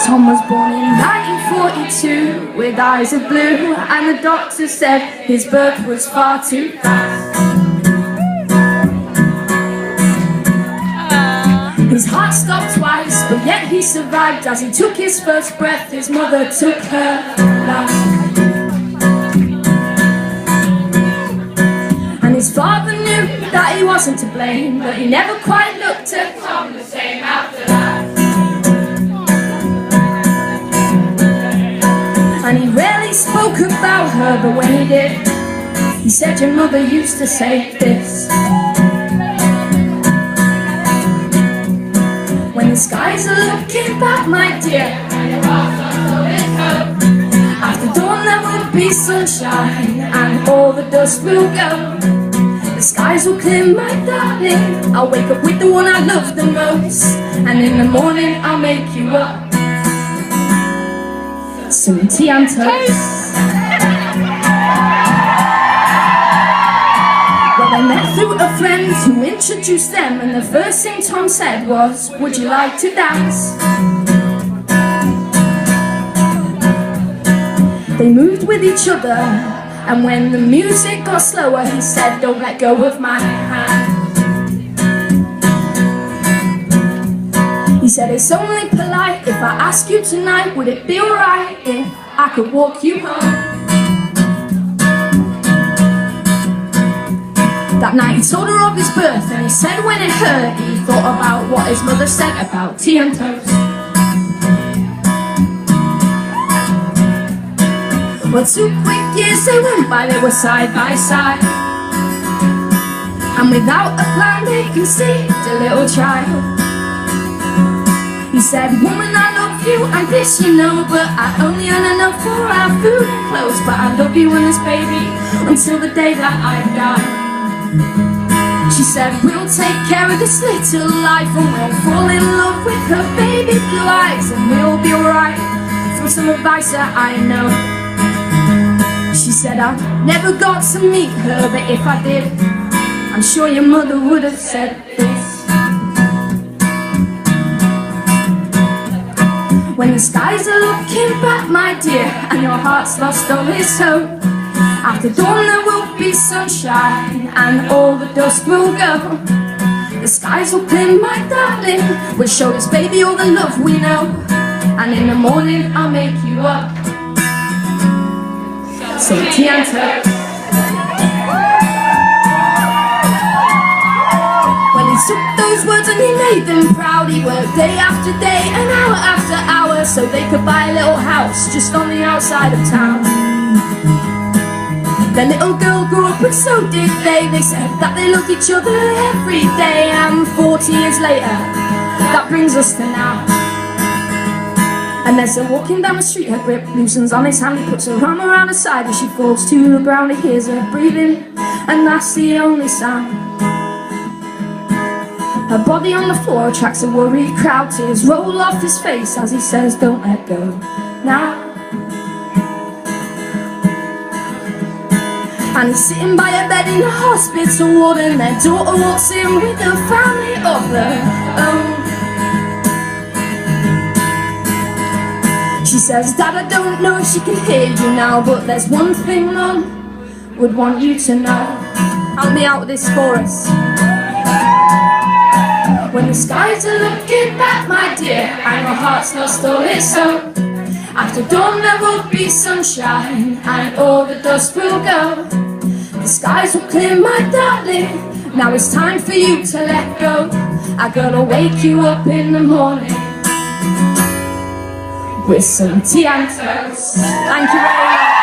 Tom was born in 1942 with eyes of blue, and the doctor said his birth was far too fast. His heart stopped twice, but yet he survived. As he took his first breath, his mother took her last. And his father knew that he wasn't to blame, but he never quite looked at Tom the same after that. And he rarely spoke about her, but when he did, he said, your mother used to say this: when the skies are looking back, my dear, and your heart's not so lit up, after dawn there will be sunshine, and all the dust will go. The skies will clear, my darling, I'll wake up with the one I love the most, and in the morning I'll make you up some tea and toast. Well, they met through a friend who introduced them, and the first thing Tom said was, would you like to dance? They moved with each other, and when the music got slower, he said, don't let go of my hand. He said, it's only polite if I ask you tonight, would it be alright if I could walk you home? That night he told her of his birth, and he said when it hurt, he thought about what his mother said about tea and toast. Well, 2 quick years they went by, they were side by side, and without a plan they conceived a little child. He said, woman, I love you, and this you know, but I only earn enough for our food and clothes, but I love you and this baby until the day that I die. She said, we'll take care of this little life, and we'll fall in love with her baby blue eyes, and we'll be alright, through some advice that I know. She said, I never got to meet her, but if I did, I'm sure your mother would have said this: when the skies are looking back, my dear, and your heart's lost all its hope, after dawn there will be sunshine, and all the dust will go. The skies will clear, my darling, we'll show this baby all the love we know, and in the morning I'll make you up some tea and toast. When he took those words and he made them proud, he worked day after day and hour after hour, so they could buy a little house just on the outside of town. The little girl grew up and so did they. They said that they loved each other every day, and 40 years later, that brings us to now. And as they're walking down the street, her grip loosens on his hand. He puts her arm around her side as she falls to the ground. He hears her breathing, and that's the only sound. Her body on the floor attracts a worried crowd. Tears roll off his face as he says, don't let go now. And he's sitting by a bed in the hospital ward, and their daughter walks in with a family of their own. She says, Dad, I don't know if she can hear you now, but there's one thing Mum would want you to know. Help me out with this chorus. When the skies are looking back, my dear, and your heart's lost all its hope, after dawn there will be sunshine, and all the dust will go. The skies will clear, my darling, now it's time for you to let go. I gotta wake you up in the morning with some tea and toast. Thank you very much.